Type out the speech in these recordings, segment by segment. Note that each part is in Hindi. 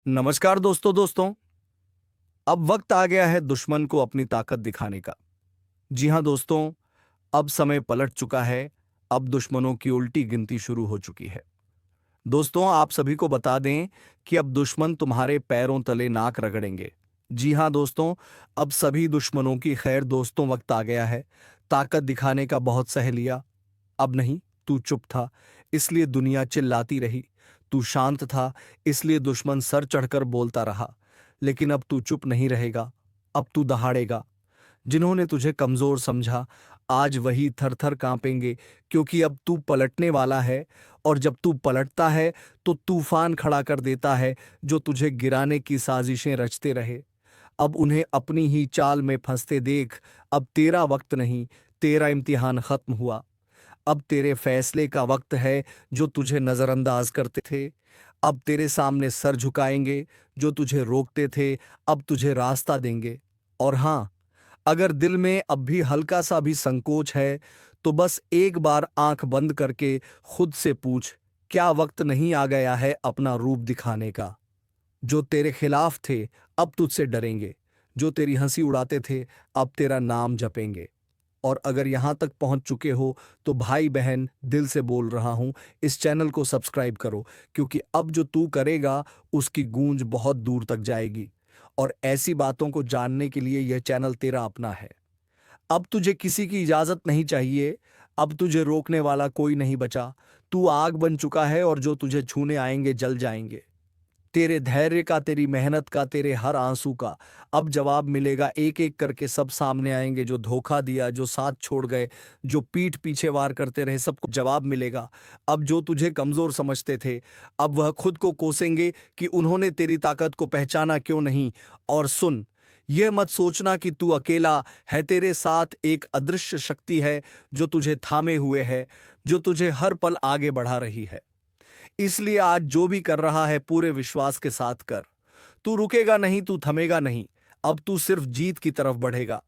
नमस्कार दोस्तों। अब वक्त आ गया है दुश्मन को अपनी ताकत दिखाने का। जी हाँ दोस्तों, अब समय पलट चुका है। अब दुश्मनों की उल्टी गिनती शुरू हो चुकी है। दोस्तों, आप सभी को बता दें कि अब दुश्मन तुम्हारे पैरों तले नाक रगड़ेंगे। जी हाँ दोस्तों, अब सभी दुश्मनों की खैर दोस्तों, वक्त आ गया है ताकत दिखाने का। बहुत सह लिया, अब नहीं। तू चुप था, इसलिए दुनिया चिल्लाती रही। तू शांत था, इसलिए दुश्मन सर चढ़कर बोलता रहा। लेकिन अब तू चुप नहीं रहेगा, अब तू दहाड़ेगा। जिन्होंने तुझे कमजोर समझा, आज वही थर थर कांपेंगे, क्योंकि अब तू पलटने वाला है। और जब तू पलटता है तो तूफान खड़ा कर देता है, जो तुझे गिराने की साजिशें रचते रहे। अब उन्हें अपनी ही चाल में फंसते देख। अब तेरा वक्त नहीं, तेरा इम्तिहान खत्म हुआ। अब तेरे फैसले का वक्त है। जो तुझे नजरअंदाज करते थे, अब तेरे सामने सर झुकाएंगे। जो तुझे रोकते थे, अब तुझे रास्ता देंगे। और हाँ, अगर दिल में अब भी हल्का सा भी संकोच है, तो बस एक बार आंख बंद करके खुद से पूछ, क्या वक्त नहीं आ गया है अपना रूप दिखाने का। जो तेरे खिलाफ थे, अब तुझसे डरेंगे। जो तेरी हंसी उड़ाते थे, अब तेरा नाम जपेंगे। और अगर यहाँ तक पहुँच चुके हो, तो भाई बहन दिल से बोल रहा हूँ, इस चैनल को सब्सक्राइब करो, क्योंकि अब जो तू करेगा उसकी गूंज बहुत दूर तक जाएगी। और ऐसी बातों को जानने के लिए यह चैनल तेरा अपना है। अब तुझे किसी की इजाजत नहीं चाहिए। अब तुझे रोकने वाला कोई नहीं बचा। तू आग बन चुका है, और जो तुझे छूने आएंगे जल जाएंगे। तेरे धैर्य का, तेरी मेहनत का, तेरे हर आंसू का अब जवाब मिलेगा। एक एक करके सब सामने आएंगे। जो धोखा दिया, जो साथ छोड़ गए, जो पीठ पीछे वार करते रहे, सबको जवाब मिलेगा। अब जो तुझे कमजोर समझते थे, अब वह खुद को कोसेंगे कि उन्होंने तेरी ताकत को पहचाना क्यों नहीं। और सुन, यह मत सोचना कि तू अकेला है। तेरे साथ एक अदृश्य शक्ति है, जो तुझे थामे हुए है, जो तुझे हर पल आगे बढ़ा रही है। इसलिए आज जो भी कर रहा है, पूरे विश्वास के साथ कर। तू रुकेगा नहीं, तू थमेगा नहीं। अब तू सिर्फ जीत की तरफ बढ़ेगा।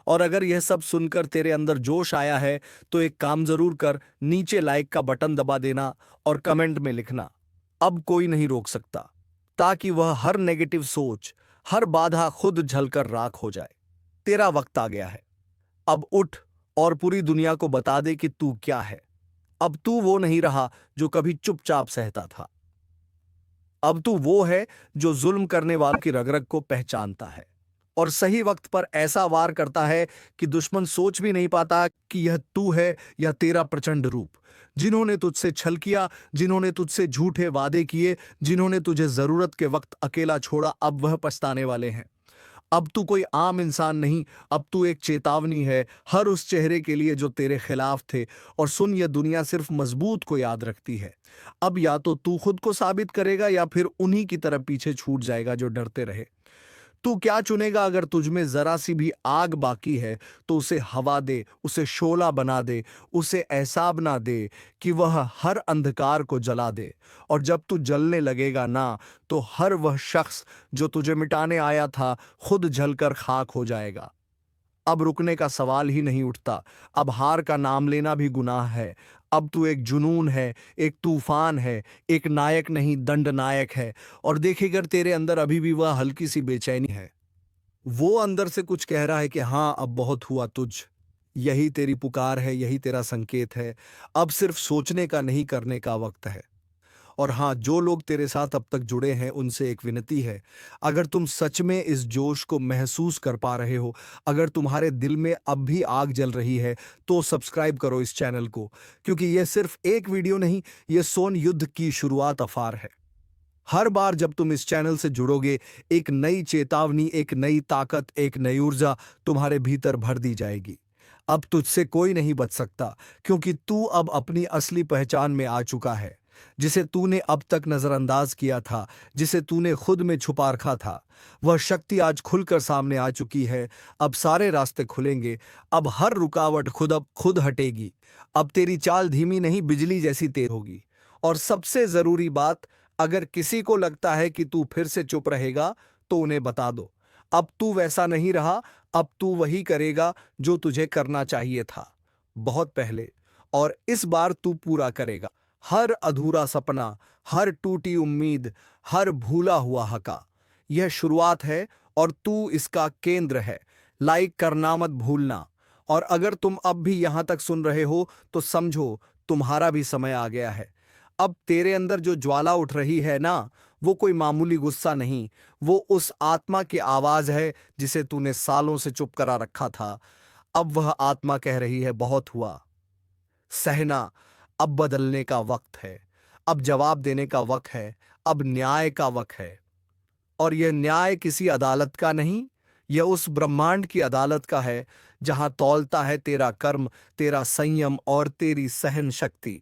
और अगर यह सब सुनकर तेरे अंदर जोश आया है, तो एक काम जरूर कर, नीचे लाइक का बटन दबा देना और कमेंट में लिखना, अब कोई नहीं रोक सकता। ताकि वह हर नेगेटिव सोच, हर बाधा खुद झलकर राख हो जाए। तेरा वक्त आ गया है। अब उठ और पूरी दुनिया को बता दे कि तू क्या है। अब तू वो नहीं रहा जो कभी चुपचाप सहता था। अब तू वो है जो जुल्म करने वालों की रग-रग को पहचानता है, और सही वक्त पर ऐसा वार करता है कि दुश्मन सोच भी नहीं पाता कि यह तू है या तेरा प्रचंड रूप। जिन्होंने तुझसे छल किया, जिन्होंने तुझसे झूठे वादे किए, जिन्होंने तुझे जरूरत के वक्त अकेला छोड़ा, अब वह पछताने वाले हैं। अब तू कोई आम इंसान नहीं, अब तू एक चेतावनी है हर उस चेहरे के लिए जो तेरे खिलाफ थे। और सुन, यह दुनिया सिर्फ मजबूत को याद रखती है। अब या तो तू खुद को साबित करेगा, या फिर उन्हीं की तरफ पीछे छूट जाएगा जो डरते रहे। तू क्या चुनेगा? अगर तुझमें जरा सी भी आग बाकी है, तो उसे हवा दे, उसे शोला बना दे, उसे एहसाब ना दे कि वह हर अंधकार को जला दे। और जब तू जलने लगेगा ना, तो हर वह शख्स जो तुझे मिटाने आया था, खुद जलकर खाक हो जाएगा। अब रुकने का सवाल ही नहीं उठता। अब हार का नाम लेना भी गुनाह है। अब तू एक जुनून है, एक तूफान है, एक नायक नहीं, दंड नायक है। और देख, अगर तेरे अंदर अभी भी वह हल्की सी बेचैनी है, वो अंदर से कुछ कह रहा है कि हाँ, अब बहुत हुआ तुझ। यही तेरी पुकार है, यही तेरा संकेत है। अब सिर्फ सोचने का नहीं, करने का वक्त है। और हाँ, जो लोग तेरे साथ अब तक जुड़े हैं, उनसे एक विनती है। अगर तुम सच में इस जोश को महसूस कर पा रहे हो, अगर तुम्हारे दिल में अब भी आग जल रही है, तो सब्सक्राइब करो इस चैनल को। क्योंकि यह सिर्फ एक वीडियो नहीं, यह सोन युद्ध की शुरुआत अफार है। हर बार जब तुम इस चैनल से जुड़ोगे, एक नई चेतावनी, एक नई ताकत, एक नई ऊर्जा तुम्हारे भीतर भर दी जाएगी। अब तुझसे कोई नहीं बच सकता, क्योंकि तू अब अपनी असली पहचान में आ चुका है। जिसे तूने अब तक नजरअंदाज किया था, जिसे तूने खुद में छुपा रखा था, वह शक्ति आज खुलकर सामने आ चुकी है। अब सारे रास्ते खुलेंगे। अब हर रुकावट खुद हटेगी। अब तेरी चाल धीमी नहीं, बिजली जैसी तेज होगी। और सबसे जरूरी बात, अगर किसी को लगता है कि तू फिर से चुप रहेगा, तो उन्हें बता दो, अब तू वैसा नहीं रहा। अब तू वही करेगा जो तुझे करना चाहिए था बहुत पहले। और इस बार तू पूरा करेगा। हर अधूरा सपना, हर टूटी उम्मीद, हर भूला हुआ हका। यह शुरुआत है और तू इसका केंद्र है। लाइक करना मत भूलना। और अगर तुम अब भी यहां तक सुन रहे हो तो समझो तुम्हारा भी समय आ गया है। अब तेरे अंदर जो ज्वाला उठ रही है ना, वो कोई मामूली गुस्सा नहीं, वो उस आत्मा की आवाज है जिसे तूने सालों से चुप करा रखा था। अब वह आत्मा कह रही है बहुत हुआ। सहना अब बदलने का वक्त है। अब जवाब देने का वक्त है। अब न्याय का वक्त है। और यह न्याय किसी अदालत का नहीं, यह उस ब्रह्मांड की अदालत का है जहां तौलता है तेरा कर्म, तेरा संयम और तेरी सहन शक्ति।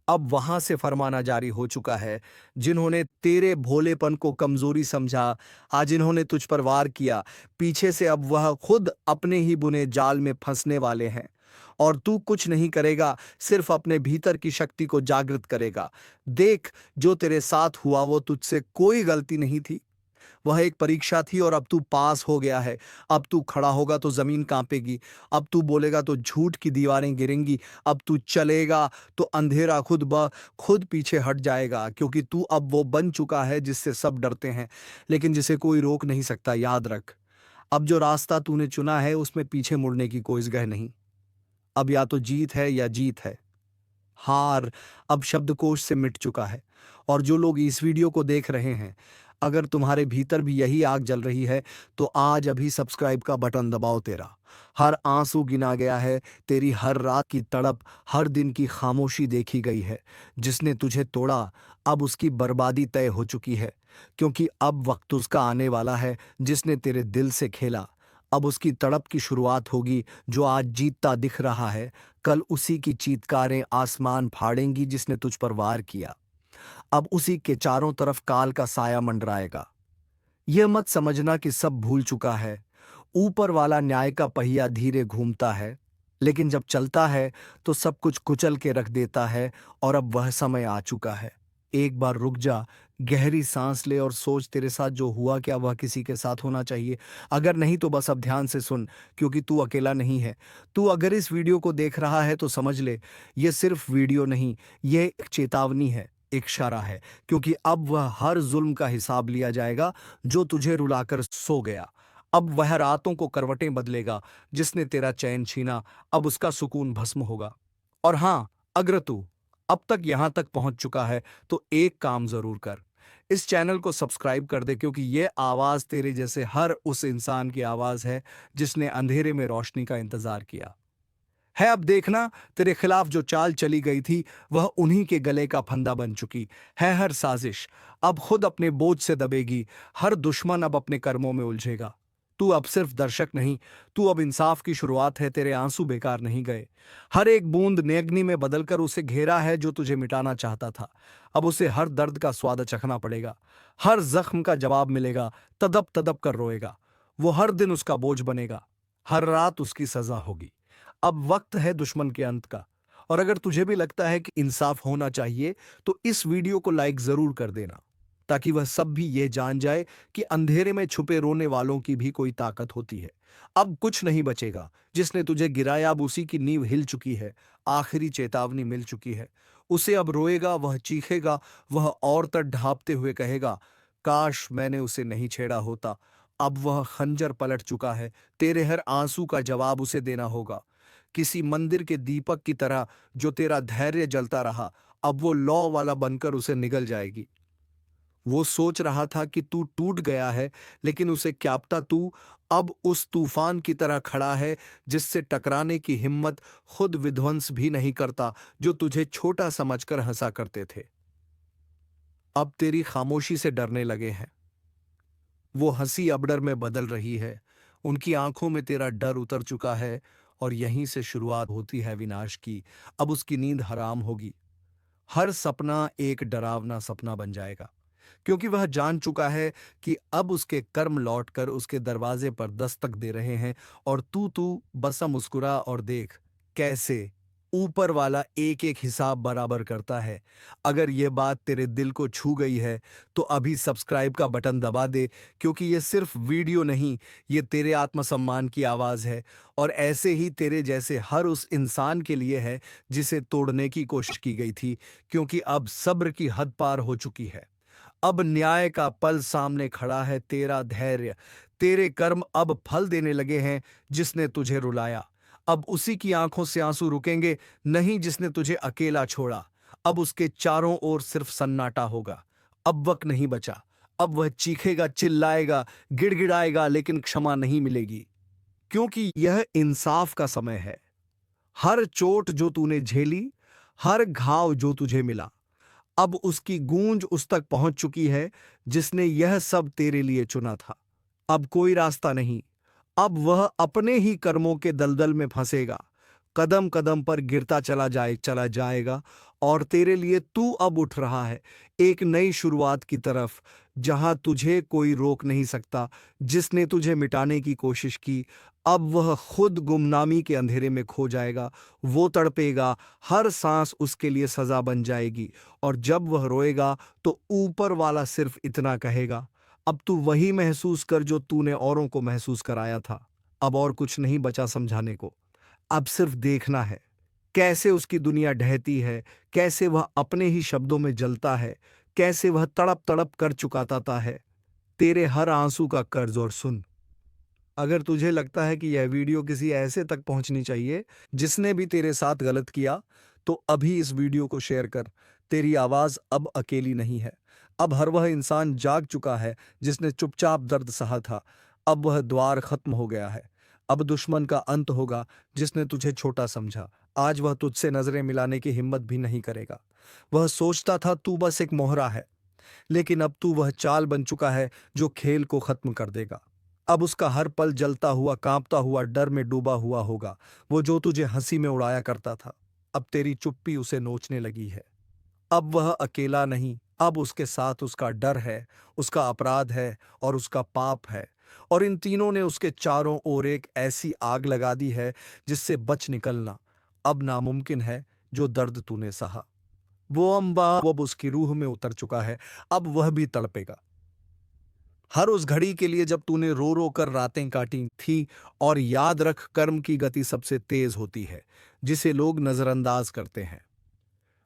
अब वहां से फरमाना जारी हो चुका है। जिन्होंने तेरे भोलेपन को कमजोरी समझा, आज इन्होंने तुझ पर वार किया, पीछे से अब वह खुद अपने ही बुने जाल में फंसने वाले हैं। और तू कुछ नहीं करेगा, सिर्फ अपने भीतर की शक्ति को जागृत करेगा। देख, जो तेरे साथ हुआ वो तुझसे कोई गलती नहीं थी। वह एक परीक्षा थी और अब तू पास हो गया है। अब तू खड़ा होगा तो जमीन कांपेगी। अब तू बोलेगा तो झूठ की दीवारें गिरेंगी। अब तू चलेगा तो अंधेरा खुद ब खुद पीछे हट जाएगा, क्योंकि तू अब वो बन चुका है जिससे सब डरते हैं, लेकिन जिसे कोई रोक नहीं सकता। याद रख, अब जो रास्ता तूने चुना है उसमें पीछे मुड़ने की कोई जगह नहीं। अब या तो जीत है या जीत है। हार अब शब्दकोश से मिट चुका है। और जो लोग इस वीडियो को देख रहे हैं, अगर तुम्हारे भीतर भी यही आग जल रही है तो आज अभी सब्सक्राइब का बटन दबाओ। तेरा हर आंसू गिना गया है, तेरी हर रात की तड़प, हर दिन की खामोशी देखी गई है। जिसने तुझे तोड़ा, अब उसकी बर्बादी तय हो चुकी है, क्योंकि अब वक्त उसका आने वाला है। जिसने तेरे दिल से खेला, अब उसकी तड़प की शुरुआत होगी। जो आज जीतता दिख रहा है, कल उसी की चीत्कारें आसमान फाड़ेंगी जिसने तुझ पर वार किया। अब उसी के चारों तरफ काल का साया मंडराएगा। यह मत समझना कि सब भूल चुका है। ऊपर वाला न्याय का पहिया धीरे घूमता है, लेकिन जब चलता है तो सब कुछ कुचल के रख देता है। और अब वह समय आ चुका है। एक बार रुक जा, गहरी सांस ले और सोच, तेरे साथ जो हुआ क्या वह किसी के साथ होना चाहिए? अगर नहीं तो बस अब ध्यान से सुन, क्योंकि तू अकेला नहीं है। तू अगर इस वीडियो को देख रहा है तो समझ ले, यह सिर्फ वीडियो नहीं, यह एक चेतावनी है, एक इशारा है। क्योंकि अब वह हर जुल्म का हिसाब लिया जाएगा जो तुझे रुलाकर सो गया। अब वह रातों को करवटें बदलेगा। जिसने तेरा चैन छीना, अब उसका सुकून भस्म होगा। और हां, अगर तू अब तक यहां तक पहुंच चुका है तो एक काम जरूर कर, इस चैनल को सब्सक्राइब कर दे, क्योंकि यह आवाज तेरे जैसे हर उस इंसान की आवाज है जिसने अंधेरे में रोशनी का इंतजार किया है। अब देखना, तेरे खिलाफ जो चाल चली गई थी वह उन्हीं के गले का फंदा बन चुकी है। हर साजिश अब खुद अपने बोझ से दबेगी। हर दुश्मन अब अपने कर्मों में उलझेगा। तू अब सिर्फ दर्शक नहीं, तू अब इंसाफ की शुरुआत है। तेरे आंसू बेकार नहीं गए। हर एक बूंद ने अग्नि में बदलकर उसे घेरा है जो तुझे मिटाना चाहता था। अब उसे हर दर्द का स्वाद चखना पड़ेगा। हर जख्म का जवाब मिलेगा। तड़प तड़प कर रोएगा। वो हर दिन उसका बोझ बनेगा। हर रात उसकी सजा होगी। अब वक्त है दुश्मन के अंत का। और अगर तुझे भी लगता है कि इंसाफ होना चाहिए तो इस वीडियो को लाइक जरूर कर देना, ताकि वह सब भी ये जान जाए कि अंधेरे में छुपे रोने वालों की भी कोई ताकत होती है। अब कुछ नहीं बचेगा। जिसने तुझे गिराया, अब उसी की नींव हिल चुकी है। आखिरी चेतावनी मिल चुकी है। उसे अब रोएगा, वह चीखेगा, वह और तक ढांपते हुए कहेगा, काश मैंने उसे नहीं छेड़ा होता। अब वह खंजर पलट चुका है। तेरे हर आंसू का जवाब उसे देना होगा। किसी मंदिर के दीपक की तरह जो तेरा धैर्य जलता रहा, अब वो लौ वाला बनकर उसे निगल जाएगी। वो सोच रहा था कि तू टूट गया है, लेकिन उसे क्या पता तू अब उस तूफान की तरह खड़ा है जिससे टकराने की हिम्मत खुद विध्वंस भी नहीं करता, जो तुझे छोटा समझकर हंसा करते थे। अब तेरी खामोशी से डरने लगे हैं। वो हंसी अब डर में बदल रही है। उनकी आंखों में तेरा डर उतर चुका है। और यहीं से शुरुआत होती है विनाश की। अब उसकी नींद हराम होगी। हर सपना एक डरावना सपना बन जाएगा, क्योंकि वह जान चुका है कि अब उसके कर्म लौटकर उसके दरवाजे पर दस्तक दे रहे हैं। और तू तू बस मुस्कुरा और देख कैसे ऊपर वाला एक एक हिसाब बराबर करता है। अगर ये बात तेरे दिल को छू गई है तो अभी सब्सक्राइब का बटन दबा दे, क्योंकि ये सिर्फ वीडियो नहीं, ये तेरे आत्मसम्मान की आवाज़ है। और ऐसे ही तेरे जैसे हर उस इंसान के लिए है जिसे तोड़ने की कोशिश की गई थी, क्योंकि अब सब्र की हद पार हो चुकी है। अब न्याय का पल सामने खड़ा है। तेरा धैर्य, तेरे कर्म अब फल देने लगे हैं। जिसने तुझे रुलाया, अब उसी की आंखों से आंसू रुकेंगे, नहीं जिसने तुझे अकेला छोड़ा। अब उसके चारों ओर सिर्फ सन्नाटा होगा। अब वक्त नहीं बचा। अब वह चीखेगा, चिल्लाएगा, गिड़गिड़ाएगा, लेकिन क्षमा नहीं मिलेगी, क्योंकि यह इंसाफ का समय है। हर चोट जो तूने झेली, हर घाव जो तुझे मिला, अब उसकी गूंज उस तक पहुंच चुकी है जिसने यह सब तेरे लिए चुना था। अब कोई रास्ता नहीं। अब वह अपने ही कर्मों के दलदल में फंसेगा, कदम कदम पर गिरता चला जाएगा। और तेरे लिए तू अब उठ रहा है एक नई शुरुआत की तरफ, जहां तुझे कोई रोक नहीं सकता। जिसने तुझे मिटाने की कोशिश की, अब वह खुद गुमनामी के अंधेरे में खो जाएगा। वो तड़पेगा, हर सांस उसके लिए सजा बन जाएगी। और जब वह रोएगा तो ऊपर वाला सिर्फ इतना कहेगा, अब तू वही महसूस कर जो तूने औरों को महसूस कराया था। अब और कुछ नहीं बचा समझाने को, अब सिर्फ देखना है कैसे उसकी दुनिया ढहती है, कैसे वह अपने ही शब्दों में जलता है, कैसे वह तड़प तड़प कर चुकाता है तेरे हर आंसू का कर्ज। और सुन, अगर तुझे लगता है कि यह वीडियो किसी ऐसे तक पहुंचनी चाहिए जिसने भी तेरे साथ गलत किया, तो अभी इस वीडियो को शेयर कर। तेरी आवाज अब अकेली नहीं है। अब हर वह इंसान जाग चुका है जिसने चुपचाप दर्द सहा था। अब वह द्वार खत्म हो गया है। अब दुश्मन का अंत होगा जिसने तुझे छोटा समझा। आज वह तुझसे नजरें मिलाने की हिम्मत भी नहीं करेगा। वह सोचता था तू बस एक मोहरा है, लेकिन अब तू वह चाल बन चुका है जो खेल को खत्म कर देगा। अब उसका हर पल जलता हुआ, कांपता हुआ, डर में डूबा हुआ होगा। वो जो तुझे हंसी में उड़ाया करता था, अब तेरी चुप्पी उसे नोचने लगी है। अब वह अकेला नहीं, अब उसके साथ उसका डर है, उसका अपराध है और उसका पाप है। और इन तीनों ने उसके चारों ओर एक ऐसी आग लगा दी है जिससे बच निकलना अब नामुमकिन है। जो दर्द तूने सहा, वो अम्बा वो अब उसकी रूह में उतर चुका है। अब वह भी तड़पेगा हर उस घड़ी के लिए जब तूने रो रो कर रातें काटी थी। और याद रख, कर्म की गति सबसे तेज होती है, जिसे लोग नजरअंदाज करते हैं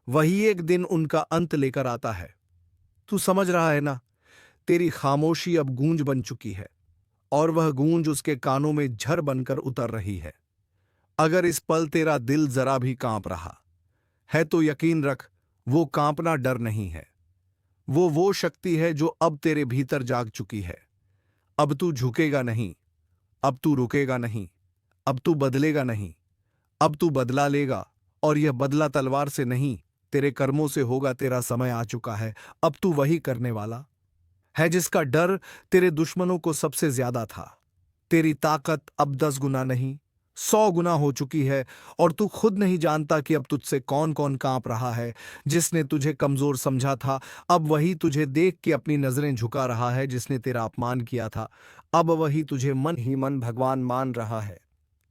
वही एक दिन उनका अंत लेकर आता है। तू समझ रहा है ना? तेरी खामोशी अब गूंज बन चुकी है, और वह गूंज उसके कानों में झर बनकर उतर रही है। अगर इस पल तेरा दिल जरा भी कांप रहा है तो यकीन रख, वो कांपना डर नहीं है, वो शक्ति है जो अब तेरे भीतर जाग चुकी है। अब तू झुकेगा नहीं, अब तू रुकेगा नहीं, अब तू बदलेगा नहीं, अब तू बदला लेगा। और यह बदला तलवार से नहीं, तेरे कर्मों से होगा। तेरा समय आ चुका है। अब तू वही करने वाला है जिसका डर तेरे दुश्मनों को सबसे ज्यादा था। तेरी ताकत अब 10 गुना नहीं, 100 गुना हो चुकी है। और तू खुद नहीं जानता कि अब तुझसे कौन कौन कांप रहा है। जिसने तुझे कमजोर समझा था, अब वही तुझे देख के अपनी नजरें झुका रहा है। जिसने तेरा अपमान किया था, अब वही तुझे मन ही मन भगवान मान रहा है।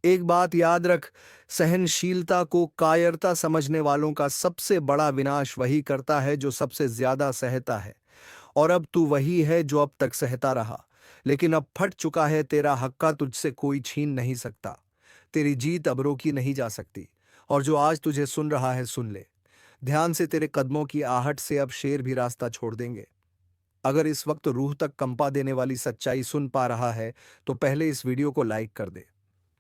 एक बात याद रख, सहनशीलता को कायरता समझने वालों का सबसे बड़ा विनाश वही करता है जो सबसे ज्यादा सहता है। और अब तू वही है जो अब तक सहता रहा, लेकिन अब फट चुका है। तेरा हक्का तुझसे कोई छीन नहीं सकता। तेरी जीत अब रोकी नहीं जा सकती। और जो आज तुझे सुन रहा है, सुन ले ध्यान से। तेरे कदमों की आहट से अब शेर भी रास्ता छोड़ देंगे। अगर इस वक्त रूह तक कंपा देने वाली सच्चाई सुन पा रहा है तो पहले इस वीडियो को लाइक कर दे,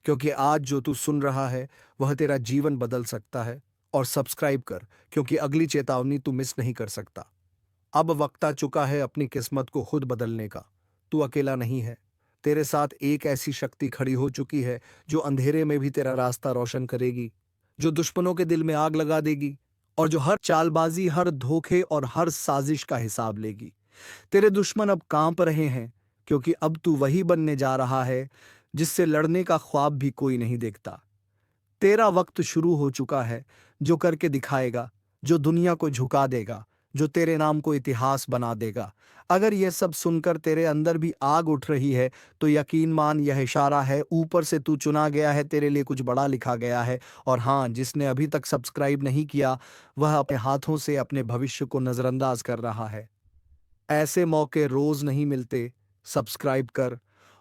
क्योंकि आज जो तू सुन रहा है वह तेरा जीवन बदल सकता है। और सब्सक्राइब कर, क्योंकि अगली चेतावनी तू मिस नहीं कर सकता। अब वक्त आ चुका है अपनी किस्मत को खुद बदलने का। तू अकेला नहीं है। तेरे साथ एक ऐसी शक्ति खड़ी हो चुकी है जो अंधेरे में भी तेरा रास्ता रोशन करेगी, जो दुश्मनों के दिल में आग लगा देगी, और जो हर चालबाजी, हर धोखे और हर साजिश का हिसाब लेगी। तेरे दुश्मन अब कांप रहे हैं, क्योंकि अब तू वही बनने जा रहा है जिससे लड़ने का ख्वाब भी कोई नहीं देखता। तेरा वक्त शुरू हो चुका है, जो करके दिखाएगा, जो दुनिया को झुका देगा, जो तेरे नाम को इतिहास बना देगा। अगर यह सब सुनकर तेरे अंदर भी आग उठ रही है तो यकीन मान, यह इशारा है ऊपर से, तू चुना गया है, तेरे लिए कुछ बड़ा लिखा गया है। और हाँ, जिसने अभी तक सब्सक्राइब नहीं किया वह अपने हाथों से अपने भविष्य को नजरअंदाज कर रहा है। ऐसे मौके रोज नहीं मिलते। सब्सक्राइब कर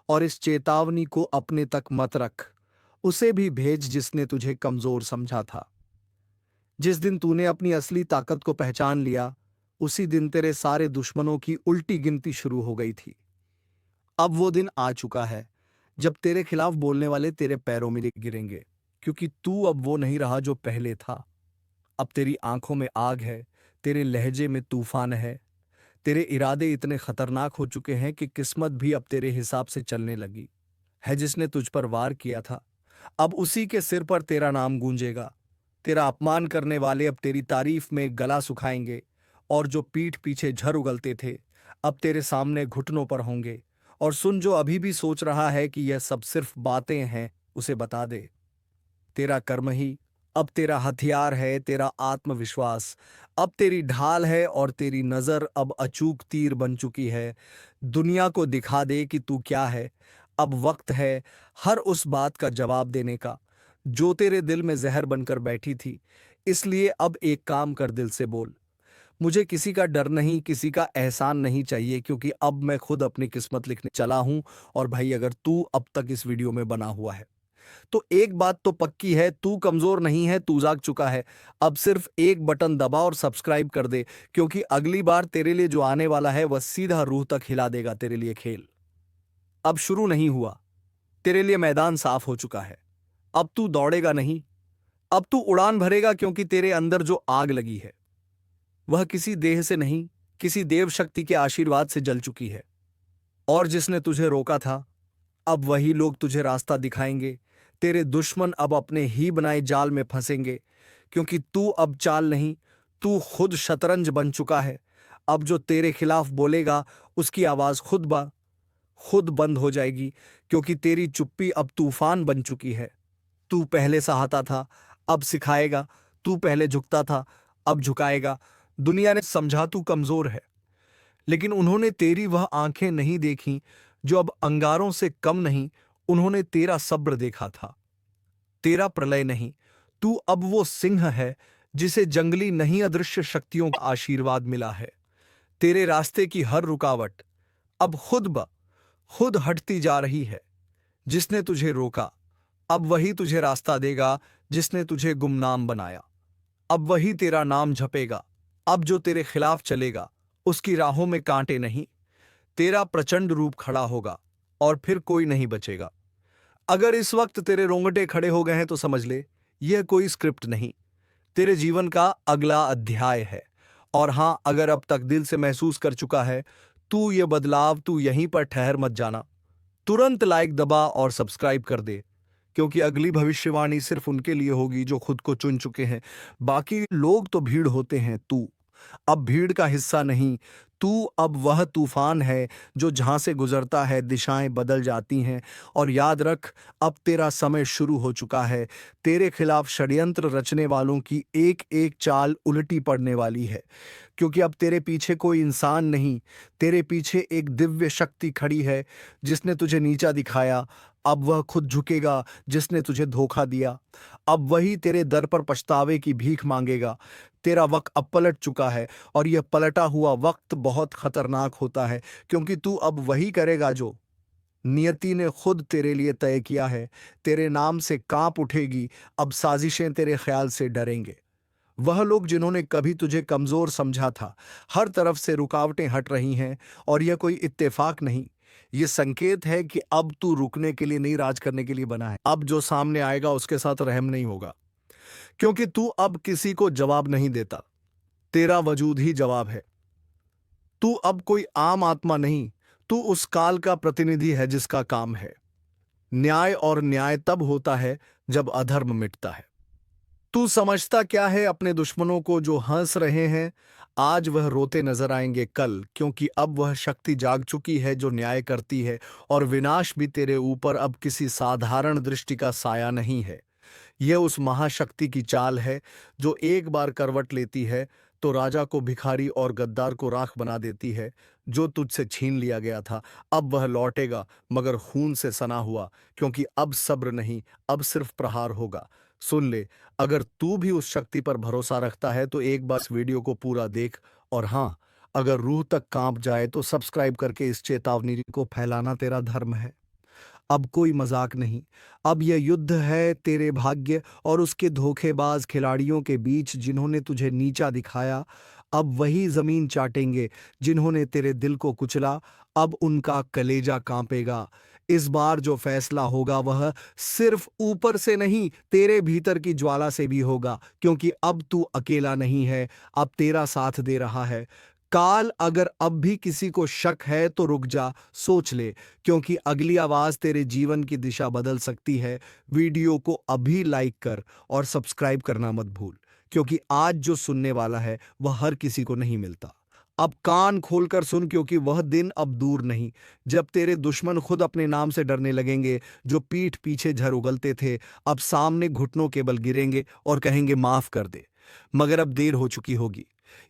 और इस चेतावनी को अपने तक मत रख। उसे भी भेज जिसने तुझे कमजोर समझा था। जिस दिन तूने अपनी असली ताकत को पहचान लिया, उसी दिन तेरे सारे दुश्मनों की उल्टी गिनती शुरू हो गई थी। अब वो दिन आ चुका है जब तेरे खिलाफ बोलने वाले तेरे पैरों में गिरेंगे, क्योंकि तू अब वो नहीं रहा जो पहले था। अब तेरी आंखों में आग है, तेरे लहजे में तूफान है, तेरे इरादे इतने खतरनाक हो चुके हैं कि किस्मत भी अब तेरे हिसाब से चलने लगी है। जिसने तुझ पर वार किया था, अब उसी के सिर पर तेरा नाम गूंजेगा। तेरा अपमान करने वाले अब तेरी तारीफ में गला सुखाएंगे, और जो पीठ पीछे झर उगलते थे अब तेरे सामने घुटनों पर होंगे। और सुन, जो अभी भी सोच रहा है कि यह सब सिर्फ बातें हैं, उसे बता दे, तेरा कर्म ही अब तेरा हथियार है, तेरा आत्मविश्वास अब तेरी ढाल है, और तेरी नजर अब अचूक तीर बन चुकी है। दुनिया को दिखा दे कि तू क्या है। अब वक्त है हर उस बात का जवाब देने का जो तेरे दिल में जहर बनकर बैठी थी। इसलिए अब एक काम कर, दिल से बोल, मुझे किसी का डर नहीं, किसी का एहसान नहीं चाहिए, क्योंकि अब मैं खुद अपनी किस्मत लिखने चला हूं। और भाई, अगर तू अब तक इस वीडियो में बना हुआ है तो एक बात तो पक्की है, तू कमजोर नहीं है, तू जाग चुका है। अब सिर्फ एक बटन दबा और सब्सक्राइब कर दे, क्योंकि अगली बार तेरे लिए जो आने वाला है वह सीधा रूह तक हिला देगा। तेरे लिए खेल अब शुरू नहीं हुआ, तेरे लिए मैदान साफ हो चुका है। अब तू दौड़ेगा नहीं, अब तू उड़ान भरेगा, क्योंकि तेरे अंदर जो आग लगी है वह किसी देह से नहीं, किसी देव शक्ति के आशीर्वाद से जल चुकी है। और जिसने तुझे रोका था, अब वही लोग तुझे रास्ता दिखाएंगे। तेरे दुश्मन अब अपने ही बनाए जाल में फंसेंगे, क्योंकि तू अब चाल नहीं, तू खुद शतरंज बन चुका है। अब जो तेरे खिलाफ बोलेगा उसकी आवाज खुद बंद हो जाएगी, क्योंकि तेरी चुप्पी अब तूफान बन चुकी है। तू पहले सहाता था, अब सिखाएगा। तू पहले झुकता था, अब झुकाएगा। दुनिया ने समझा तू कमजोर है, लेकिन उन्होंने तेरी वह आंखें नहीं देखी जो अब अंगारों से कम नहीं। उन्होंने तेरा सब्र देखा था, तेरा प्रलय नहीं। तू अब वो सिंह है जिसे जंगली नहीं, अदृश्य शक्तियों का आशीर्वाद मिला है। तेरे रास्ते की हर रुकावट अब खुद हटती जा रही है। जिसने तुझे रोका अब वही तुझे रास्ता देगा, जिसने तुझे गुमनाम बनाया अब वही तेरा नाम झपेगा। अब जो तेरे खिलाफ चलेगा उसकी राहों में कांटे नहीं, तेरा प्रचंड रूप खड़ा होगा और फिर कोई नहीं बचेगा। अगर इस वक्त तेरे रोंगटे खड़े हो गए हैं तो समझ ले, यह कोई स्क्रिप्ट नहीं, तेरे जीवन का अगला अध्याय है। और हां, अगर अब तक दिल से महसूस कर चुका है तू ये बदलाव, तू यहीं पर ठहर मत जाना। तुरंत लाइक दबा और सब्सक्राइब कर दे, क्योंकि अगली भविष्यवाणी सिर्फ उनके लिए होगी जो खुद को चुन चुके हैं। बाकी लोग तो भीड़ होते हैं, तू अब भीड़ का हिस्सा नहीं। तू अब वह तूफान है जो जहां से गुजरता है दिशाएं बदल जाती हैं। और याद रख, अब तेरा समय शुरू हो चुका है। तेरे खिलाफ षड्यंत्र रचने वालों की एक एक चाल उल्टी पड़ने वाली है, क्योंकि अब तेरे पीछे कोई इंसान नहीं, तेरे पीछे एक दिव्य शक्ति खड़ी है। जिसने तुझे नीचा दिखाया अब वह खुद झुकेगा, जिसने तुझे धोखा दिया अब वही तेरे दर पर पछतावे की भीख मांगेगा। तेरा वक्त अब पलट चुका है, और यह पलटा हुआ वक्त बहुत खतरनाक होता है, क्योंकि तू अब वही करेगा जो नियति ने खुद तेरे लिए तय किया है। तेरे नाम से कांप उठेगी अब साजिशें, तेरे ख्याल से डरेंगे वह लोग जिन्होंने कभी तुझे कमजोर समझा था। हर तरफ से रुकावटें हट रही हैं, और यह कोई इत्तेफाक नहीं, यह संकेत है कि अब तू रुकने के लिए नहीं, राज करने के लिए बना है। अब जो सामने आएगा उसके साथ रहम नहीं होगा, क्योंकि तू अब किसी को जवाब नहीं देता, तेरा वजूद ही जवाब है। तू अब कोई आम आत्मा नहीं, तू उस काल का प्रतिनिधि है जिसका काम है न्याय, और न्याय तब होता है जब अधर्म मिटता है। तू समझता क्या है अपने दुश्मनों को जो हंस रहे हैं? आज वह रोते नजर आएंगे कल, क्योंकि अब वह शक्ति जाग चुकी है जो न्याय करती है। और विनाश भी तेरे ऊपर अब किसी साधारण दृष्टि का साया नहीं है। यह उस महाशक्ति की चाल है जो एक बार करवट लेती है तो राजा को भिखारी और गद्दार को राख बना देती है। जो तुझसे छीन लिया गया था अब वह लौटेगा, मगर खून से सना हुआ, क्योंकि अब सब्र नहीं, अब सिर्फ प्रहार होगा। सुन ले, अगर तू भी उस शक्ति पर भरोसा रखता है तो एक बार इस वीडियो को पूरा देख। और हाँ, अगर रूह तक कांप जाए तो सब्सक्राइब करके इस चेतावनी को फैलाना तेरा धर्म है। अब कोई मजाक नहीं। अब यह युद्ध है तेरे भाग्य और उसके धोखेबाज खिलाड़ियों के बीच, जिन्होंने तुझे नीचा दिखाया अब वही जमीन चाटेंगे। जिन्होंने तेरे दिल को कुचला अब उनका कलेजा कांपेगा। इस बार जो फैसला होगा वह सिर्फ ऊपर से नहीं, तेरे भीतर की ज्वाला से भी होगा, क्योंकि अब तू अकेला नहीं है, अब तेरा साथ दे रहा है काल। अगर अब भी किसी को शक है तो रुक जा, सोच ले, क्योंकि अगली आवाज तेरे जीवन की दिशा बदल सकती है। वीडियो को अभी लाइक कर और सब्सक्राइब करना मत भूल, क्योंकि आज जो सुनने वाला है वह हर किसी को नहीं मिलता। अब कान खोलकर सुन, क्योंकि वह दिन अब दूर नहीं जब तेरे दुश्मन खुद अपने नाम से डरने लगेंगे। जो पीठ पीछे झर उगलते थे अब सामने घुटनों के बल गिरेंगे और कहेंगे माफ कर दे, मगर अब देर हो चुकी होगी।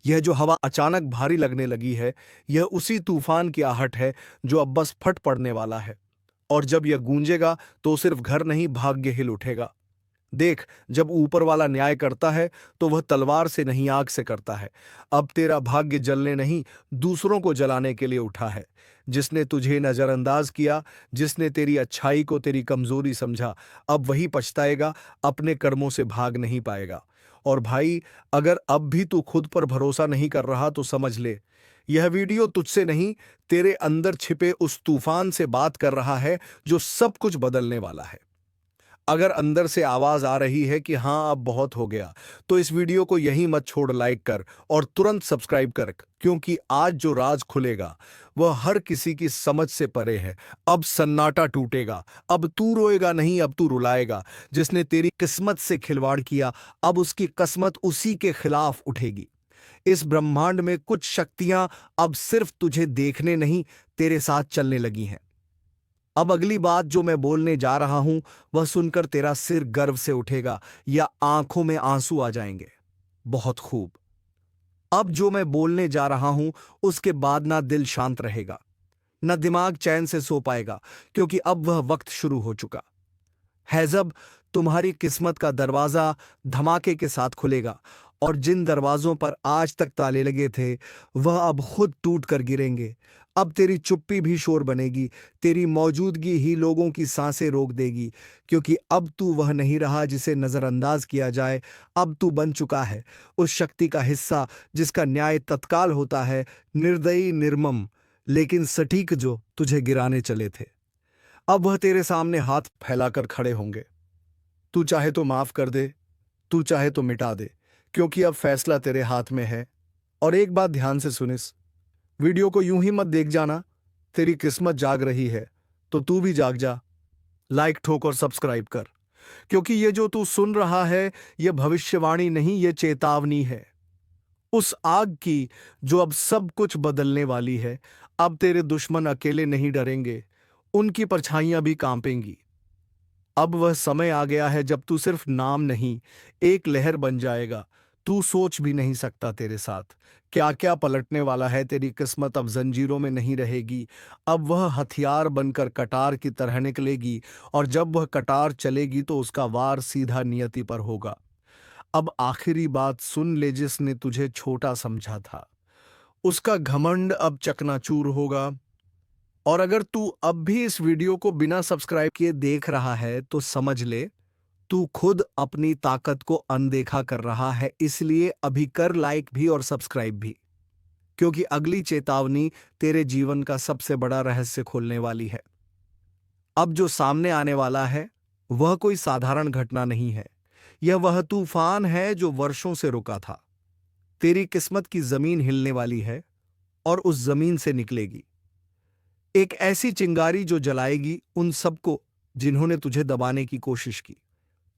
यह जो हवा अचानक भारी लगने लगी है, यह उसी तूफान की आहट है जो अब बस फट पड़ने वाला है। और जब यह गूंजेगा तो सिर्फ घर नहीं, भाग्य हिल उठेगा। देख, जब ऊपर वाला न्याय करता है तो वह तलवार से नहीं, आग से करता है। अब तेरा भाग्य जलने नहीं, दूसरों को जलाने के लिए उठा है। जिसने तुझे नजरअंदाज किया, जिसने तेरी अच्छाई को तेरी कमजोरी समझा, अब वही पछताएगा, अपने कर्मों से भाग नहीं पाएगा। और भाई, अगर अब भी तू खुद पर भरोसा नहीं कर रहा तो समझ ले, यह वीडियो तुझसे नहीं, तेरे अंदर छिपे उस तूफान से बात कर रहा है जो सब कुछ बदलने वाला है। अगर अंदर से आवाज आ रही है कि हाँ अब बहुत हो गया, तो इस वीडियो को यहीं मत छोड़, लाइक कर और तुरंत सब्सक्राइब कर, क्योंकि आज जो राज खुलेगा वह हर किसी की समझ से परे है। अब सन्नाटा टूटेगा, अब तू रोएगा नहीं, अब तू रुलाएगा। जिसने तेरी किस्मत से खिलवाड़ किया अब उसकी किस्मत उसी के खिलाफ उठेगी। इस ब्रह्मांड में कुछ शक्तियां अब सिर्फ तुझे देखने नहीं, तेरे साथ चलने लगी हैं। अब अगली बात जो मैं बोलने जा रहा हूं वह सुनकर तेरा सिर गर्व से उठेगा या आंखों में आंसू आ जाएंगे। बहुत खूब। अब जो मैं बोलने जा रहा हूं उसके बाद ना दिल शांत रहेगा, ना दिमाग चैन से सो पाएगा, क्योंकि अब वह वक्त शुरू हो चुका है जब तुम्हारी किस्मत का दरवाजा धमाके के साथ खुलेगा। और जिन दरवाजों पर आज तक ताले लगे थे वह अब खुद टूट कर गिरेंगे। अब तेरी चुप्पी भी शोर बनेगी, तेरी मौजूदगी ही लोगों की सांसें रोक देगी, क्योंकि अब तू वह नहीं रहा जिसे नजरअंदाज किया जाए। अब तू बन चुका है उस शक्ति का हिस्सा जिसका न्याय तत्काल होता है, निर्दयी, निर्मम, लेकिन सटीक, जो तुझे गिराने चले थे अब वह तेरे सामने हाथ फैलाकर खड़े होंगे। तू चाहे तो माफ कर दे, तू चाहे तो मिटा दे, क्योंकि अब फैसला तेरे हाथ में है। और एक बात ध्यान से सुनिस, वीडियो को यूं ही मत देख जाना। तेरी किस्मत जाग रही है तो तू भी जाग जा। लाइक ठोक और सब्सक्राइब कर, क्योंकि ये जो तू सुन रहा है ये भविष्यवाणी नहीं, ये चेतावनी है उस आग की जो अब सब कुछ बदलने वाली है। अब तेरे दुश्मन अकेले नहीं डरेंगे, उनकी परछाइयां भी कांपेंगी। अब वह समय आ गया है जब तू सिर्फ नाम नहीं, एक लहर बन जाएगा। तू सोच भी नहीं सकता तेरे साथ क्या क्या पलटने वाला है। तेरी किस्मत अब जंजीरों में नहीं रहेगी, अब वह हथियार बनकर कटार की तरह निकलेगी। और जब वह कटार चलेगी तो उसका वार सीधा नियति पर होगा। अब आखिरी बात सुन ले, जिसने तुझे छोटा समझा था उसका घमंड अब चकनाचूर होगा। और अगर तू अब भी इस वीडियो को बिना सब्सक्राइब किए देख रहा है तो समझ ले, तू खुद अपनी ताकत को अनदेखा कर रहा है। इसलिए अभी कर लाइक भी और सब्सक्राइब भी, क्योंकि अगली चेतावनी तेरे जीवन का सबसे बड़ा रहस्य खोलने वाली है। अब जो सामने आने वाला है वह कोई साधारण घटना नहीं है, यह वह तूफान है जो वर्षों से रुका था। तेरी किस्मत की जमीन हिलने वाली है और उस जमीन से निकलेगी एक ऐसी चिंगारी जो जलाएगी उन सबको जिन्होंने तुझे दबाने की कोशिश की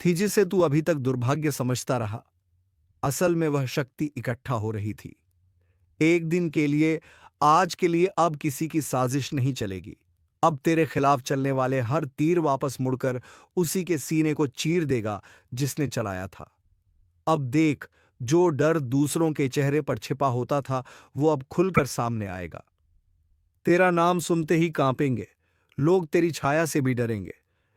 थी, जिसे तू अभी तक दुर्भाग्य समझता रहा। असल में वह शक्ति इकट्ठा हो रही थी एक दिन के लिए, आज के लिए। अब किसी की साजिश नहीं चलेगी। अब तेरे खिलाफ चलने वाले हर तीर वापस मुड़कर उसी के सीने को चीर देगा जिसने चलाया था। अब देख, जो डर दूसरों के चेहरे पर छिपा होता था वो अब खुलकर सामने आएगा। तेरा नाम सुनते ही कांपेंगे, लोग तेरी छाया से भी डरेंगे,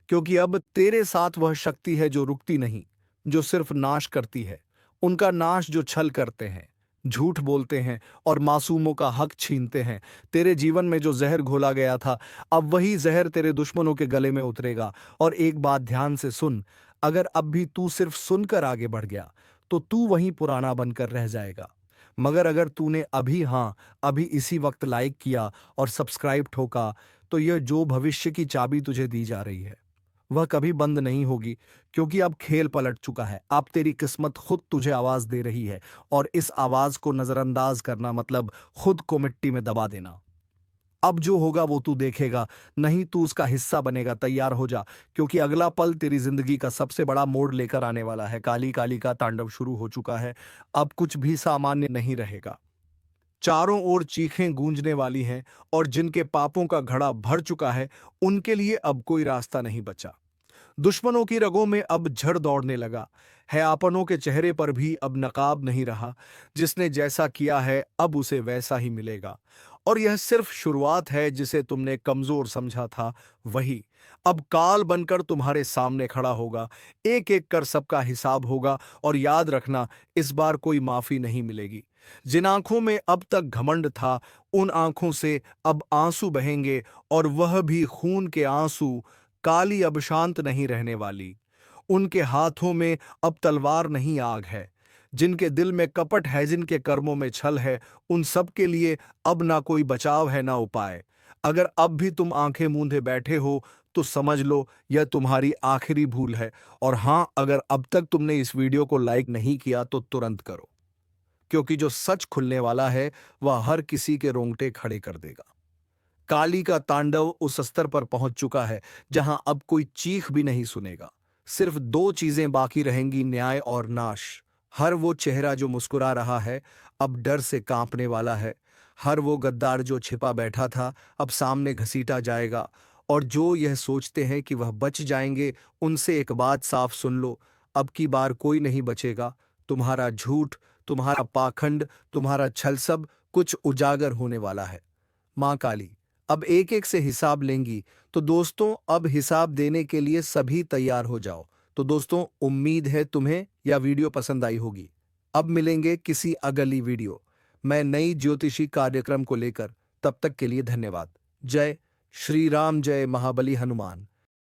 क्योंकि अब तेरे साथ वह शक्ति है जो रुकती नहीं, जो सिर्फ नाश करती है। उनका नाश जो छल करते हैं, झूठ बोलते हैं और मासूमों का हक छीनते हैं। तेरे जीवन में जो जहर घोला गया था, अब वही जहर तेरे दुश्मनों के गले में उतरेगा। और एक बात ध्यान से सुन, अगर अब भी तू सिर्फ सुनकर आगे बढ़ गया तो तू वहीं पुराना बनकर रह जाएगा। मगर अगर तूने अभी इसी वक्त लाइक किया और सब्सक्राइब ठोका, तो यह जो भविष्य की चाबी तुझे दी जा रही है वह कभी बंद नहीं होगी, क्योंकि अब खेल पलट चुका है। अब तेरी किस्मत खुद तुझे आवाज दे रही है, और इस आवाज को नजरअंदाज करना मतलब खुद को मिट्टी में दबा देना। अब जो होगा वो तू देखेगा, नहीं तू उसका हिस्सा बनेगा। तैयार हो जा, क्योंकि अगला पल तेरी जिंदगी का सबसे बड़ा मोड़ लेकर आने वाला है। काली काली का तांडव शुरू हो चुका है। अब कुछ भी सामान्य नहीं रहेगा। चारों ओर चीखें गूंजने वाली हैं, और जिनके पापों का घड़ा भर चुका है उनके लिए अब कोई रास्ता नहीं बचा। दुश्मनों की रगों में अब झड़ दौड़ने लगा है। आपनों के चेहरे पर भी अब नकाब नहीं रहा। जिसने जैसा किया है अब उसे वैसा ही मिलेगा। और यह सिर्फ शुरुआत है। जिसे तुमने कमजोर समझा था वही अब काल बनकर तुम्हारे सामने खड़ा होगा। एक एक कर सबका हिसाब होगा। और याद रखना, इस बार कोई माफी नहीं मिलेगी। जिन आंखों में अब तक घमंड था, उन आंखों से अब आंसू बहेंगे, और वह भी खून के आंसू। काली अब शांत नहीं रहने वाली। उनके हाथों में अब तलवार नहीं आग है। जिनके दिल में कपट है, जिनके कर्मों में छल है, उन सब के लिए अब ना कोई बचाव है ना उपाय। अगर अब भी तुम आंखें मूंदे बैठे हो तो समझ लो यह तुम्हारी आखिरी भूल है। और हाँ, अगर अब तक तुमने इस वीडियो को लाइक नहीं किया तो तुरंत करो, क्योंकि जो सच खुलने वाला है वह हर किसी के रोंगटे खड़े कर देगा। काली का तांडव उस स्तर पर पहुंच चुका है जहां अब कोई चीख भी नहीं सुनेगा। सिर्फ दो चीजें बाकी रहेंगी, न्याय और नाश। हर वो चेहरा जो मुस्कुरा रहा है अब डर से कांपने वाला है। हर वो गद्दार जो छिपा बैठा था अब सामने घसीटा जाएगा। और जो यह सोचते हैं कि वह बच जाएंगे, उनसे एक बात साफ सुन लो, अब की बार कोई नहीं बचेगा। तुम्हारा झूठ, तुम्हारा पाखंड, तुम्हारा छल सब कुछ उजागर होने वाला है। मां काली अब एक एक से हिसाब लेंगी। तो दोस्तों, अब हिसाब देने के लिए सभी तैयार हो जाओ। तो दोस्तों, उम्मीद है तुम्हें यह वीडियो पसंद आई होगी। अब मिलेंगे किसी अगली वीडियो मैं नई ज्योतिषी कार्यक्रम को लेकर। तब तक के लिए धन्यवाद। जय श्री राम, जय महाबली हनुमान।